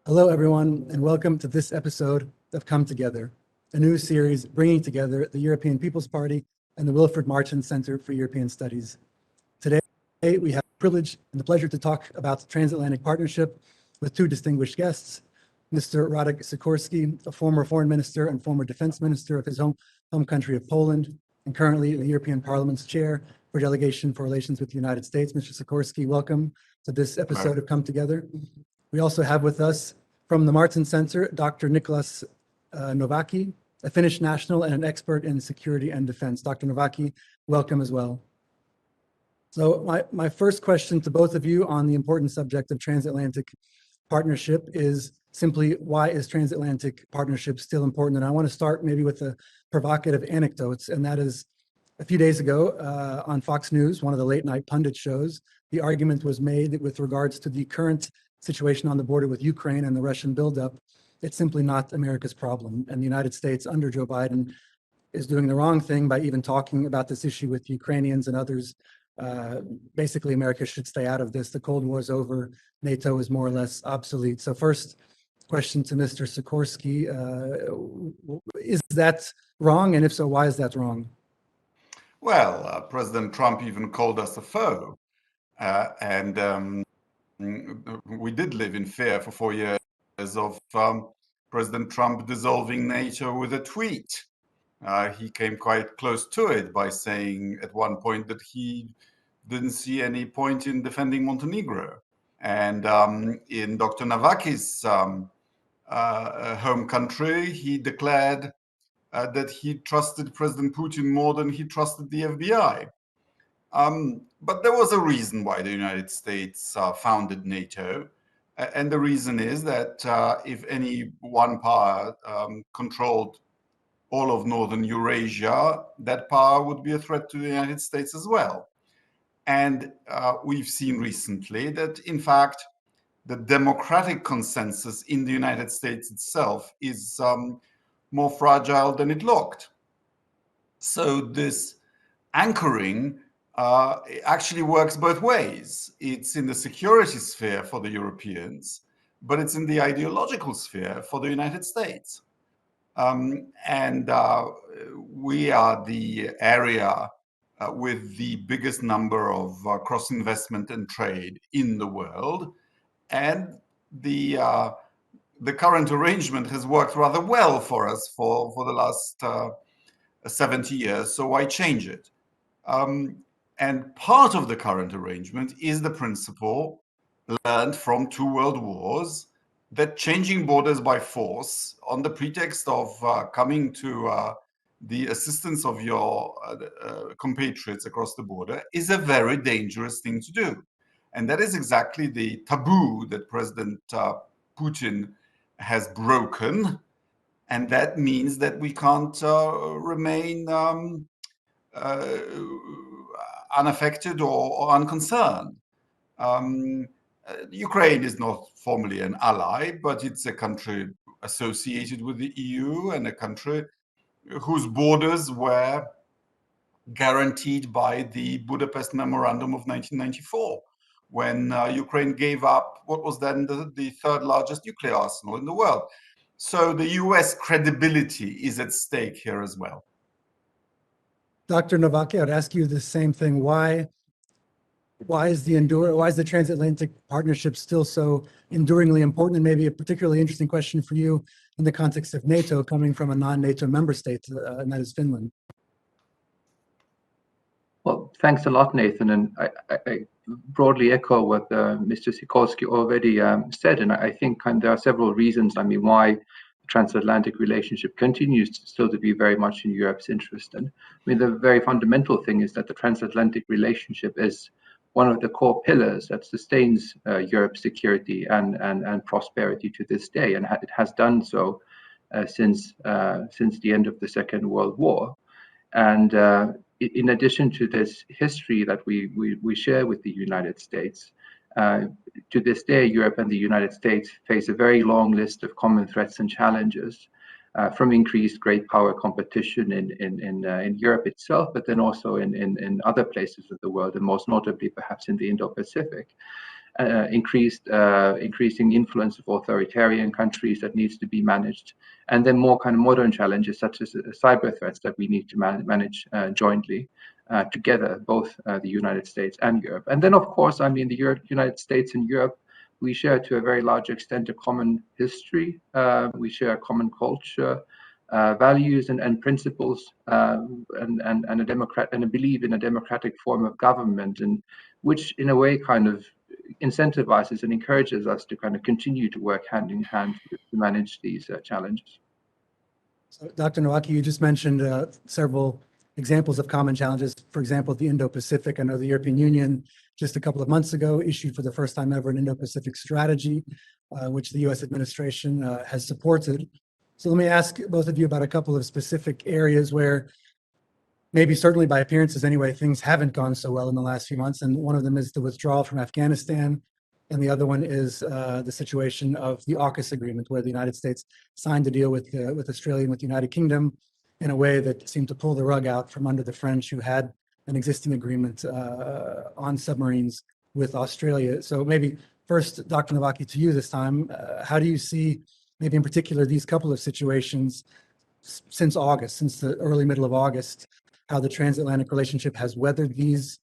Hello, everyone, and welcome to this episode of Come Together, a new series bringing together the European People's Party and the Wilfred Martens Center for European Studies. Today, we have the privilege and the pleasure to talk about the transatlantic partnership with two distinguished guests, Mr. Radosław Sikorski, a former foreign minister and former defense minister of his home country of Poland, and currently the European Parliament's chair for Delegation for Relations with the United States. Mr. Sikorski, welcome to this episode of Come Together. We also have with us from the Martens Center, Dr. Niklas Nováky, a Finnish national and an expert in security and defense. Dr. Nováky, welcome as well. So my first question to both of you on the important subject of transatlantic partnership is simply, why is transatlantic partnership still important? And I want to start maybe with a provocative anecdote, and that is a few days ago on Fox News, one of the late night pundit shows, the argument was made with regards to the current situation on the border with Ukraine and the Russian buildup. It's simply not America's problem. And the United States under Joe Biden is doing the wrong thing by even talking about this issue with Ukrainians and others. Basically, America should stay out of this. The Cold War is over. NATO is more or less obsolete. So first question to Mr. Sikorski, is that wrong? And if so, why is that wrong? Well, President Trump even called us a foe. We did live in fear for 4 years of President Trump dissolving NATO with a tweet. He came quite close to it by saying at one point that he didn't see any point in defending Montenegro. And in Dr. Nováky's home country, he declared that he trusted President Putin more than he trusted the FBI. But there was a reason why the United States founded NATO. And the reason is that if any one power controlled all of Northern Eurasia, that power would be a threat to the United States as well. And we've seen recently that, in fact, the democratic consensus in the United States itself is more fragile than it looked. So this anchoring actually works both ways. It's in the security sphere for the Europeans, but it's in the ideological sphere for the United States. We are the area with the biggest number of cross-investment and trade in the world. And the current arrangement has worked rather well for us for the last 70 years, so why change it? And part of the current arrangement is the principle learned from 2 world wars that changing borders by force on the pretext of coming to the assistance of your compatriots across the border is a very dangerous thing to do. And that is exactly the taboo that President Putin has broken. And that means that we can't remain unaffected or unconcerned. Ukraine is not formally an ally, but it's a country associated with the EU and a country whose borders were guaranteed by the Budapest Memorandum of 1994, when Ukraine gave up what was then the 3rd largest nuclear arsenal in the world. So the US credibility is at stake here as well. Dr. Nováky, I'd ask you the same thing. Why is the transatlantic partnership still so enduringly important? And maybe a particularly interesting question for you in the context of NATO, coming from a non-NATO member state, and that is Finland. Well, thanks a lot, Nathan. And I broadly echo what Mr. Sikorski already said. And I think there are several reasons, why transatlantic relationship continues still to be very much in Europe's interest. And the very fundamental thing is that the transatlantic relationship is one of the core pillars that sustains Europe's security and prosperity to this day, and it has done so since the end of the Second World War. And in addition to this history that we share with the United States, to this day, Europe and the United States face a very long list of common threats and challenges, from increased great power competition in Europe itself, but then also in other places of the world, and most notably perhaps in the Indo-Pacific. increasing influence of authoritarian countries that needs to be managed, and then more kind of modern challenges such as cyber threats that we need to manage jointly together, both the United States and Europe. And then, of course, I mean, the United States and Europe, we share to a very large extent a common history. We share a common culture, values and principles, and a belief in a democratic form of government, and which in a way kind of incentivizes and encourages us to kind of continue to work hand in hand to manage these challenges. So, Dr. Nováky, you just mentioned several examples of common challenges. For example, the Indo-Pacific. I know the European Union just a couple of months ago issued for the first time ever an Indo-Pacific strategy, which the U.S. administration has supported. So let me ask both of you about a couple of specific areas where maybe certainly by appearances anyway, things haven't gone so well in the last few months. And one of them is the withdrawal from Afghanistan. And the other one is the situation of the AUKUS agreement, where the United States signed a deal with Australia and with the United Kingdom in a way that seemed to pull the rug out from under the French, who had an existing agreement on submarines with Australia. So maybe first, Dr. Nováky, to you this time, how do you see, maybe in particular, these couple of situations since August, since the early middle of August, how the transatlantic relationship has weathered these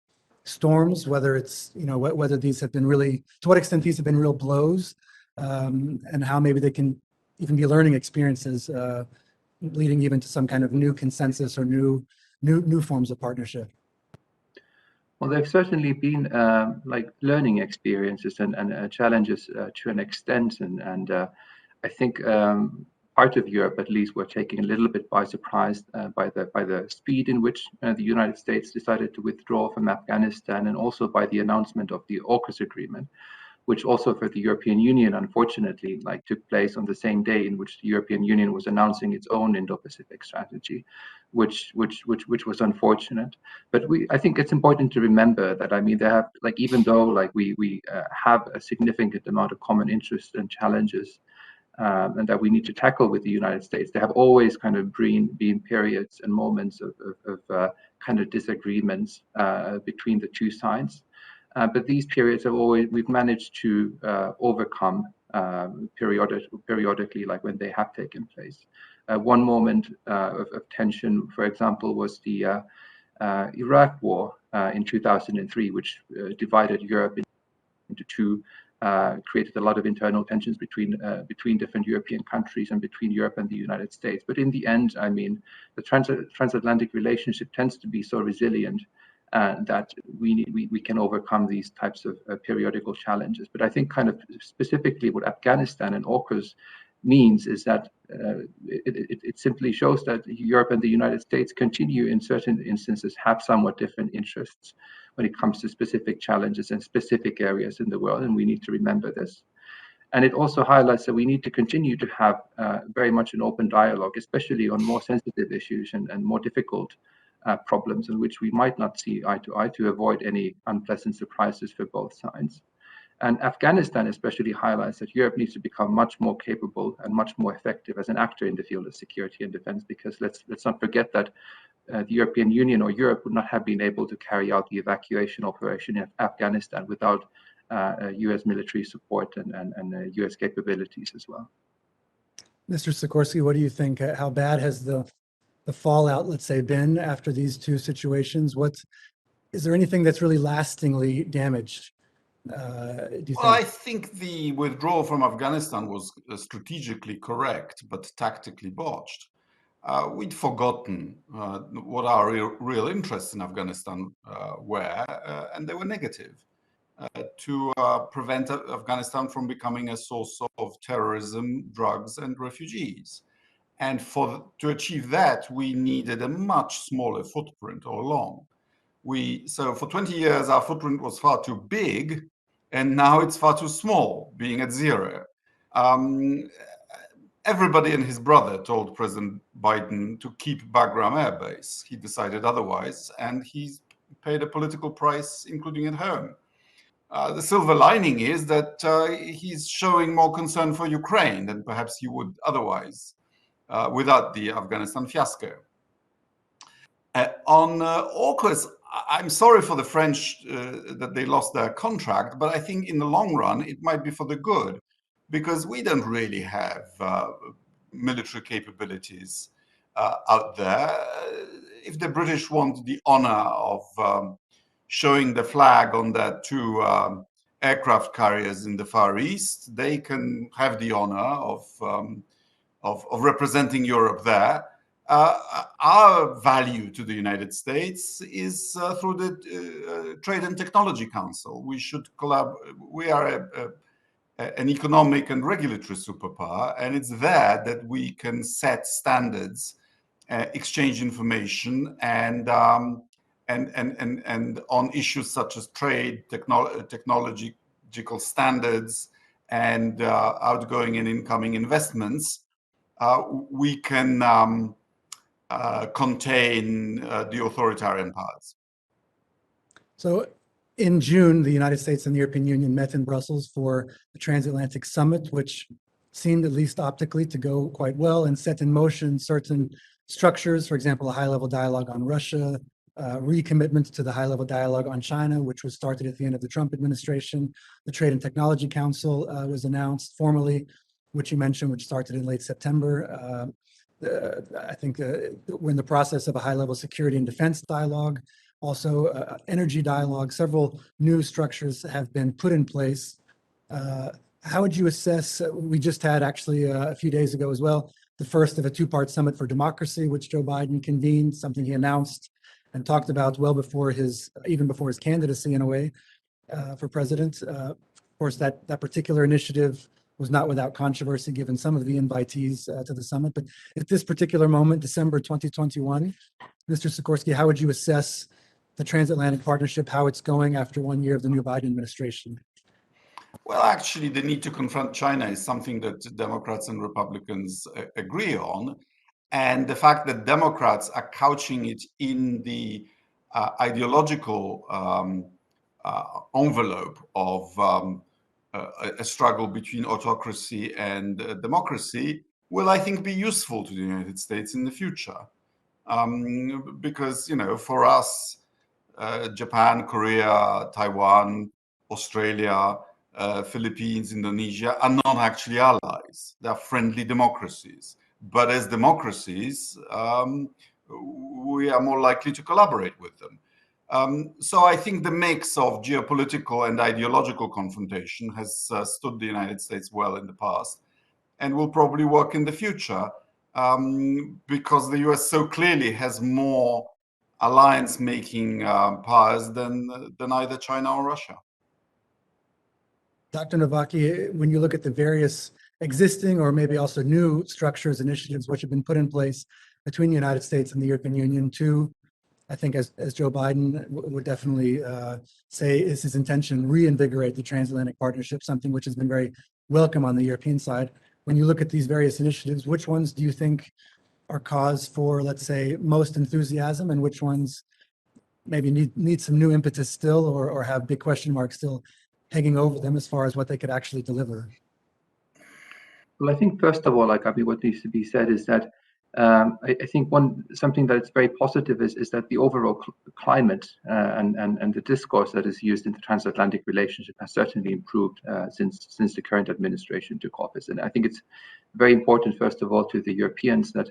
storms, whether it's, whether these have been really, to what extent these have been real blows, and how maybe they can even be learning experiences leading even to some kind of new consensus or new forms of partnership? Well, they've certainly been like learning experiences and challenges to an extent, and I think part of Europe, at least, were taken a little bit by surprise by the speed in which the United States decided to withdraw from Afghanistan, and also by the announcement of the AUKUS agreement, which also for the European Union, unfortunately, took place on the same day in which the European Union was announcing its own Indo-Pacific strategy, which was unfortunate. But I think it's important to remember that, I mean, they have, even though we have a significant amount of common interests and challenges, and that we need to tackle with the United States, there have always kind of been periods and moments of kind of disagreements between the two sides. But these periods we've managed to overcome periodically, like when they have taken place. One moment of tension, for example, was the Iraq War in 2003, which divided Europe into two, created a lot of internal tensions between different European countries and between Europe and the United States. But in the end, I mean, the transatlantic relationship tends to be so resilient that we can overcome these types of periodical challenges. But I think kind of specifically what Afghanistan and AUKUS means is that it simply shows that Europe and the United States continue in certain instances have somewhat different interests when it comes to specific challenges and specific areas in the world, and we need to remember this. And it also highlights that we need to continue to have very much an open dialogue, especially on more sensitive issues and more difficult problems in which we might not see eye to eye, to avoid any unpleasant surprises for both sides. And Afghanistan especially highlights that Europe needs to become much more capable and much more effective as an actor in the field of security and defense, because let's not forget that the European Union or Europe would not have been able to carry out the evacuation operation in Afghanistan without US military support and US capabilities as well. Mr. Sikorski, what do you think? How bad has the fallout, let's say, been after these two situations? Is there anything that's really lastingly damaged? Do you think? I think the withdrawal from Afghanistan was strategically correct, but tactically botched. We'd forgotten what our real interests in Afghanistan were, and they were negative. To prevent Afghanistan from becoming a source of terrorism, drugs, and refugees. And to achieve that, we needed a much smaller footprint all along. So for 20 years, our footprint was far too big, and now it's far too small, being at zero. Everybody and his brother told President Biden to keep Bagram Air Base. He decided otherwise, and he's paid a political price, including at home. The silver lining is that he's showing more concern for Ukraine than perhaps he would otherwise without the Afghanistan fiasco. On AUKUS, I'm sorry for the French that they lost their contract, but I think in the long run it might be for the good, because we don't really have military capabilities out there. If the British want the honor of showing the flag on their two aircraft carriers in the Far East, they can have the honor of representing Europe there. Our value to the United States is through the Trade and Technology Council. We should collaborate. We are an economic and regulatory superpower, and it's there that we can set standards, exchange information, and on issues such as trade, technological standards, and outgoing and incoming investments. We can contain the authoritarian powers. So in June, the United States and the European Union met in Brussels for the Transatlantic Summit, which seemed, at least optically, to go quite well and set in motion certain structures, for example, a high-level dialogue on Russia, recommitment to the high-level dialogue on China, which was started at the end of the Trump administration. The Trade and Technology Council was announced formally, which you mentioned, which started in late September. I think we're in the process of a high-level security and defense dialogue, also energy dialogue. Several new structures have been put in place. How would you assess, we just had actually a few days ago as well, the first of a two-part summit for democracy, which Joe Biden convened, something he announced and talked about well before even before his candidacy in a way for president. Of course, that particular initiative was not without controversy given some of the invitees to the summit. But at this particular moment, December 2021, Mr. Sikorski, how would you assess the transatlantic partnership, how it's going after 1 year of the new Biden administration? Well, actually, the need to confront China is something that Democrats and Republicans agree on. And the fact that Democrats are couching it in the ideological envelope of a struggle between autocracy and democracy will, I think, be useful to the United States in the future. Because, for us, Japan, Korea, Taiwan, Australia, Philippines, Indonesia are not actually allies. They're friendly democracies. But as democracies, we are more likely to collaborate with them. So I think the mix of geopolitical and ideological confrontation has stood the United States well in the past and will probably work in the future because the US so clearly has more alliance-making powers than either China or Russia. Dr. Nováky, when you look at the various existing or maybe also new structures, initiatives which have been put in place between the United States and the European Union to, I think as Joe Biden would definitely say is his intention, reinvigorate the transatlantic partnership, something which has been very welcome on the European side. When you look at these various initiatives, which ones do you think are cause for, let's say, most enthusiasm, and which ones maybe need some new impetus still or have big question marks still hanging over them as far as what they could actually deliver? Well, I think first of all, what needs to be said is that I think something that's very positive is that the overall climate and the discourse that is used in the transatlantic relationship has certainly improved since the current administration took office. And I think it's very important, first of all, to the Europeans that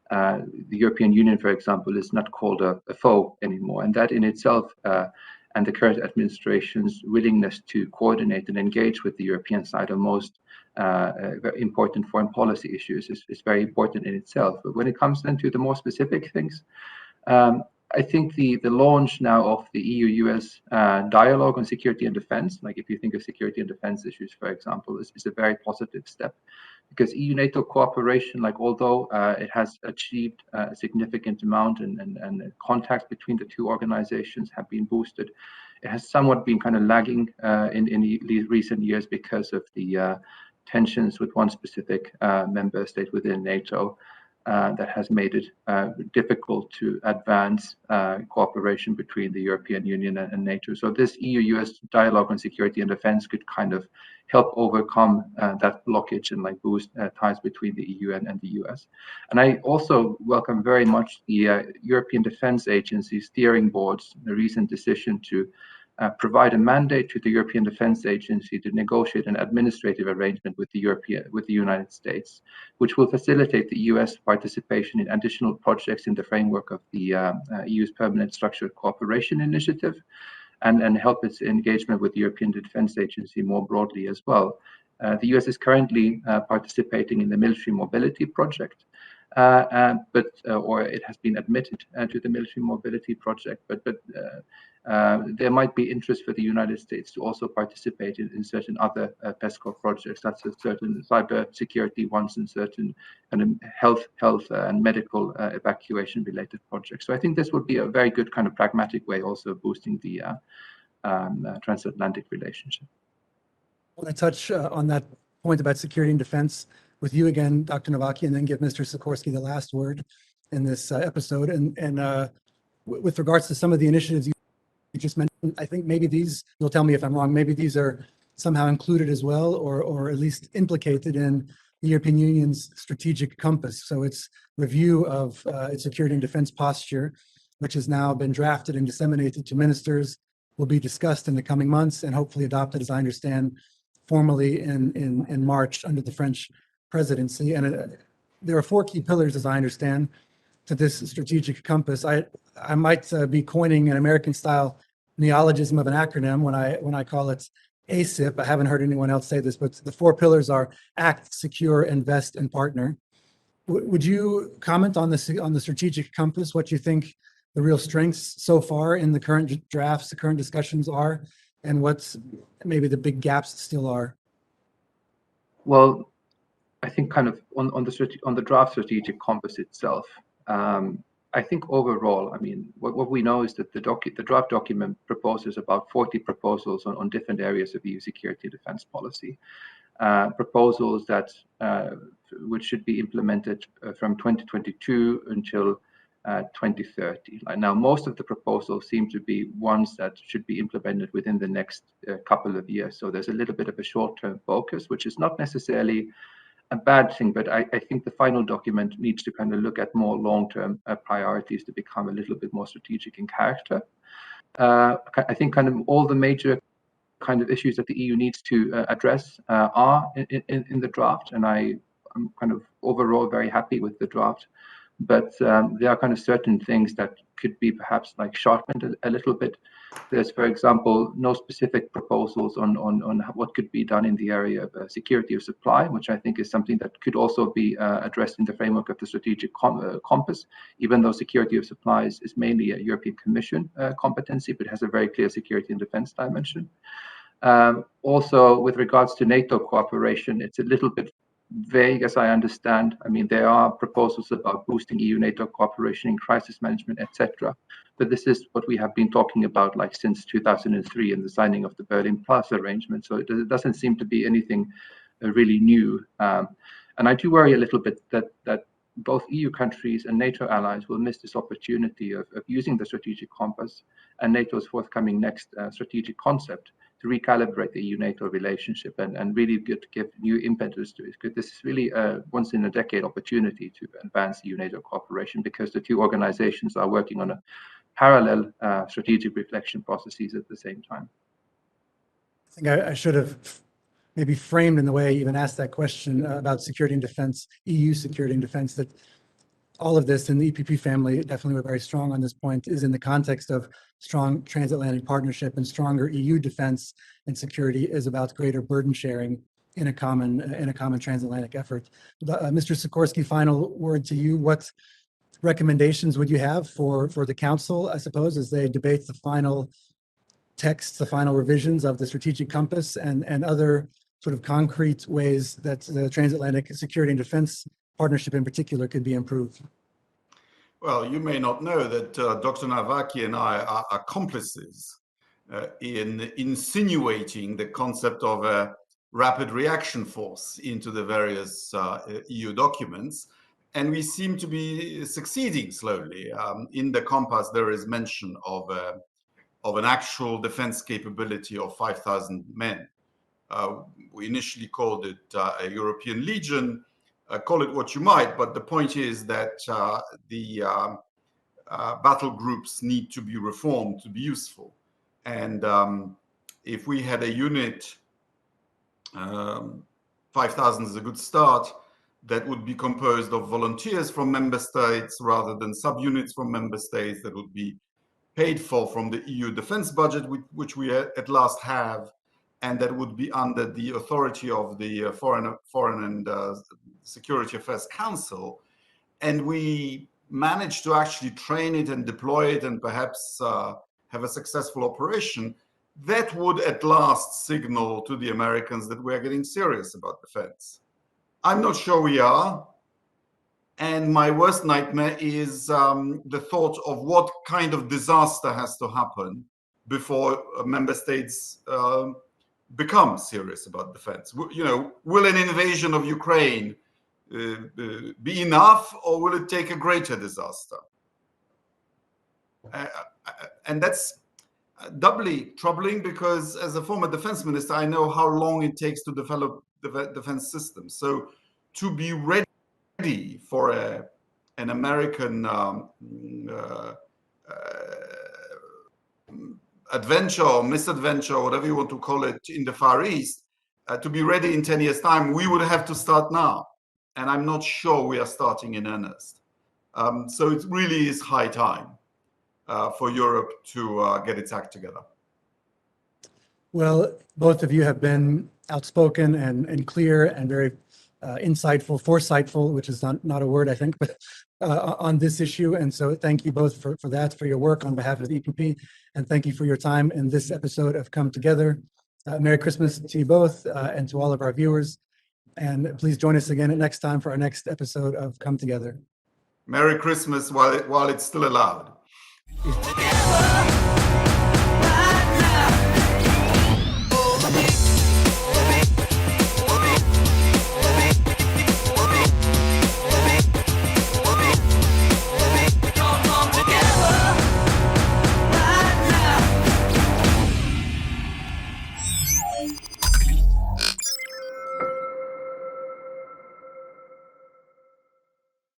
the European Union, for example, is not called a foe anymore, and that in itself and the current administration's willingness to coordinate and engage with the European side on most very important foreign policy issues is very important in itself. But when it comes then to the more specific things, I think the launch now of the EU-US dialogue on security and defense, like if you think of security and defense issues, for example, is a very positive step. Because EU-NATO cooperation, although it has achieved a significant amount and contacts between the two organizations have been boosted, it has somewhat been kind of lagging in the recent years because of the tensions with one specific member state within NATO. that has made it difficult to advance cooperation between the European Union and NATO. So this EU-US dialogue on security and defense could kind of help overcome that blockage and like boost ties between the EU and the US. And I also welcome very much the European Defense Agency steering board's recent decision to provide a mandate to the European Defense Agency to negotiate an administrative arrangement with the United States, which will facilitate the US participation in additional projects in the framework of the EU's Permanent Structured Cooperation Initiative, and help its engagement with the European Defense Agency more broadly as well. The US is currently participating in the military mobility project, or it has been admitted to the military mobility project, but there might be interest for the United States to also participate in certain other PESCO projects, such as certain cyber security ones and certain kind of health and medical evacuation related projects. So I think this would be a very good kind of pragmatic way also of boosting the transatlantic relationship. I want to touch on that point about security and defense with you again, Dr. Nováky, and then give Mr. Sikorski the last word in this episode. And with regards to some of the initiatives you just mentioned, I think maybe these, you'll tell me if I'm wrong, maybe these are somehow included as well, or at least implicated in the European Union's strategic compass. So its review of its security and defense posture, which has now been drafted and disseminated to ministers, will be discussed in the coming months and hopefully adopted, as I understand, formally in March under the French presidency. And there are 4 key pillars, as I understand, to this strategic compass. I might be coining an American-style neologism of an acronym when I call it ASIP. I haven't heard anyone else say this, but the 4 pillars are act, secure, invest, and partner. Would you comment on the strategic compass, what you think the real strengths so far in the current drafts, the current discussions are, and what's maybe the big gaps still are? Well, I think kind of on the draft strategic compass itself, I think overall, I mean, what we know is that the draft document proposes about 40 proposals on different areas of EU security and defense policy, proposals that which should be implemented from 2022 until 2030. Now, most of the proposals seem to be ones that should be implemented within the next couple of years. So there's a little bit of a short-term focus, which is not necessarily a bad thing, but I think the final document needs to kind of look at more long-term priorities to become a little bit more strategic in character. I think kind of all the major kind of issues that the EU needs to address are in the draft, and I'm kind of overall very happy with the draft. But there are kind of certain things that could be perhaps like sharpened a little bit. There's, for example, no specific proposals on what could be done in the area of security of supply, which I think is something that could also be addressed in the framework of the strategic compass, even though security of supply is mainly a European Commission competency, but has a very clear security and defense dimension. Also, with regards to NATO cooperation, it's a little bit vague, as I understand. I mean, there are proposals about boosting EU-NATO cooperation in crisis management, etc. But this is what we have been talking about like since 2003 and the signing of the Berlin Plus arrangement. So it doesn't seem to be anything really new. And I do worry a little bit that both EU countries and NATO allies will miss this opportunity of using the strategic compass and NATO's forthcoming next strategic concept to recalibrate the EU-NATO relationship and really give new impetus to it. Because this is really a once-in-a-decade opportunity to advance EU-NATO cooperation, because the 2 organizations are working on a parallel strategic reflection processes at the same time. I think I should have maybe framed in the way I even asked that question about security and defense, EU security and defense, that all of this in the EPP family, definitely we're very strong on this point, is in the context of strong transatlantic partnership, and stronger EU defense and security is about greater burden sharing in a common transatlantic effort. Mr. Sikorski, final word to you. What recommendations would you have for the Council, I suppose, as they debate the final text, the final revisions of the strategic compass, and other sort of concrete ways that the transatlantic security and defense partnership in particular could be improved? Well, you may not know that Dr. Nováky and I are accomplices in insinuating the concept of a rapid reaction force into the various EU documents. and we seem to be succeeding slowly. In the compass, there is mention of an actual defense capability of 5,000 men. We initially called it a European Legion. Call it what you might, but the point is that the battle groups need to be reformed to be useful. And if we had a unit, 5,000 is a good start, that would be composed of volunteers from member states rather than subunits from member states, that would be paid for from the EU defense budget, which we at last have, and that would be under the authority of the Foreign and Security Affairs Council. And we managed to actually train it and deploy it and perhaps have a successful operation. That would at last signal to the Americans that we are getting serious about defense. I'm not sure we are. And my worst nightmare is the thought of what kind of disaster has to happen before member states become serious about defense. You know, will an invasion of Ukraine be enough, or will it take a greater disaster? And that's doubly troubling because as a former defense minister, I know how long it takes to develop defense systems. So to be ready for an American adventure or misadventure, or whatever you want to call it, in the Far East, to be ready in 10 years' time, we would have to start now. And I'm not sure we are starting in earnest. So it really is high time for Europe to get its act together. Well, both of you have been outspoken and clear and very insightful, foresightful, which is not a word, I think, but on this issue. And so thank you both for that, for your work on behalf of the EPP, and thank you for your time in this episode of Come Together. Merry Christmas to you both and to all of our viewers. And please join us again next time for our next episode of Come Together. Merry Christmas while it's still allowed. Together.